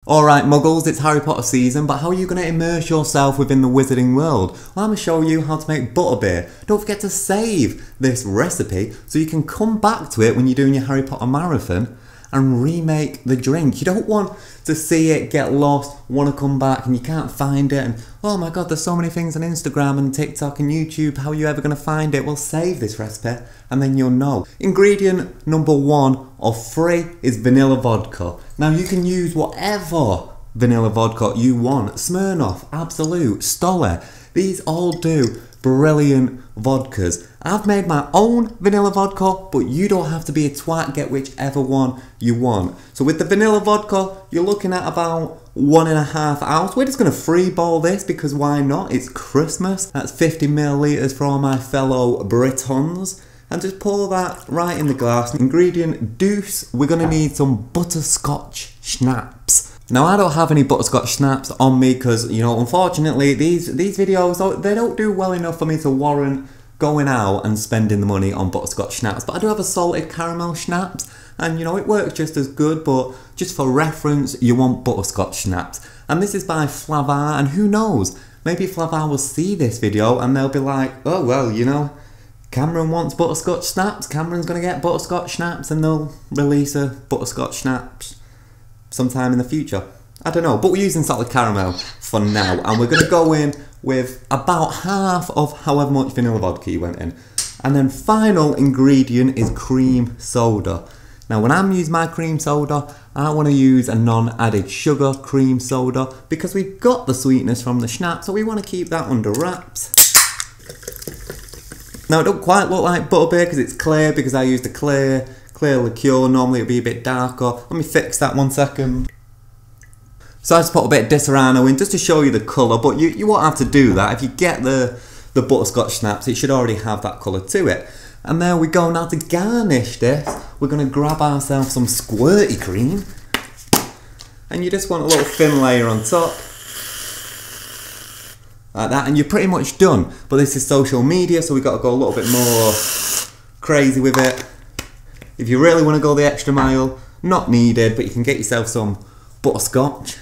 Alright muggles, it's Harry Potter season, but how are you going to immerse yourself within the wizarding world? Well, I'm going to show you how to make butterbeer. Don't forget to save this recipe so you can come back to it when you're doing your Harry Potter marathon and remake the drink. You don't want to see it, get lost, want to come back and you can't find it and oh my god, there's so many things on Instagram and TikTok and YouTube, how are you ever going to find it? Well, save this recipe and then you'll know. Ingredient number 1 of 3 is vanilla vodka. Now you can use whatever vanilla vodka you want. Smirnoff, Absolute, Stoller, these all do brilliant vodkas. I've made my own vanilla vodka, but you don't have to be a twat, get whichever one you want. So with the vanilla vodka, you're looking at about 1.5 ounce. We're just going to freeball this because why not? It's Christmas. That's 50 millilitres for all my fellow Britons. And just pour that right in the glass. Ingredient deuce, we're going to need some butterscotch schnapps. Now I don't have any butterscotch schnapps on me because, you know, unfortunately these videos, they don't do well enough for me to warrant going out and spending the money on butterscotch schnapps. But I do have a salted caramel schnapps and, you know, it works just as good, but just for reference, you want butterscotch schnapps. And this is by Flavar, and who knows, maybe Flavar will see this video and they'll be like, oh well, you know, Cameron wants butterscotch schnapps, Cameron's going to get butterscotch schnapps, and they'll release a butterscotch schnapps sometime in the future. I don't know, but we're using salted caramel for now, and we're going to go in with about half of however much vanilla vodka you went in. And then final ingredient is cream soda. Now when I'm using my cream soda, I want to use a non-added sugar cream soda because we've got the sweetness from the schnapps, so we want to keep that under wraps. Now it don't quite look like butterbeer because it's clear, because I used a clear liqueur. Normally it'd be a bit darker. Let me fix that 1 second. So I just put a bit of Disaronno in just to show you the colour, but you won't have to do that. If you get the butterscotch schnapps, it should already have that colour to it. And there we go. Now to garnish this, we're going to grab ourselves some squirty cream. And you just want a little thin layer on top. Like that, and you're pretty much done. But this is social media, so we've got to go a little bit more crazy with it. If you really want to go the extra mile, not needed, but you can get yourself some butterscotch.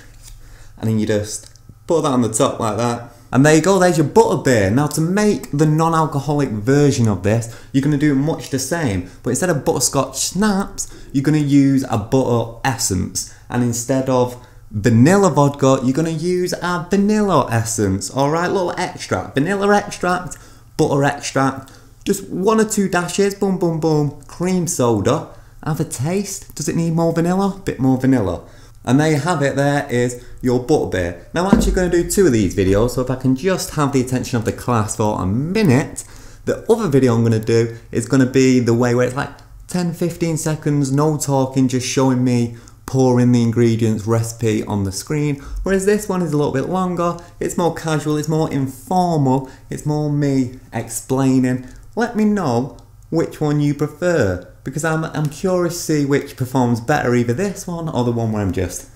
And then you just put that on the top like that. And there you go, there's your butterbeer. Now to make the non-alcoholic version of this, you're going to do much the same. But instead of butterscotch schnapps, you're going to use a butter essence. And instead of vanilla vodka, you're going to use a vanilla essence. Alright, little extract. Vanilla extract, butter extract. Just 1 or 2 dashes, boom, boom, boom. Cream soda. Have a taste. Does it need more vanilla? Bit more vanilla. And there you have it, there is your butterbeer. Now I'm actually going to do 2 of these videos, so if I can just have the attention of the class for a minute, the other video I'm going to do is going to be the way where it's like 10-15 seconds, no talking, just showing me pouring the ingredients recipe on the screen, whereas this one is a little bit longer, it's more casual, it's more informal, it's more me explaining. Let me know which one you prefer, because I'm curious to see which performs better, either this one or the one where I'm just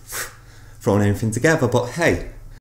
throwing everything together. But hey,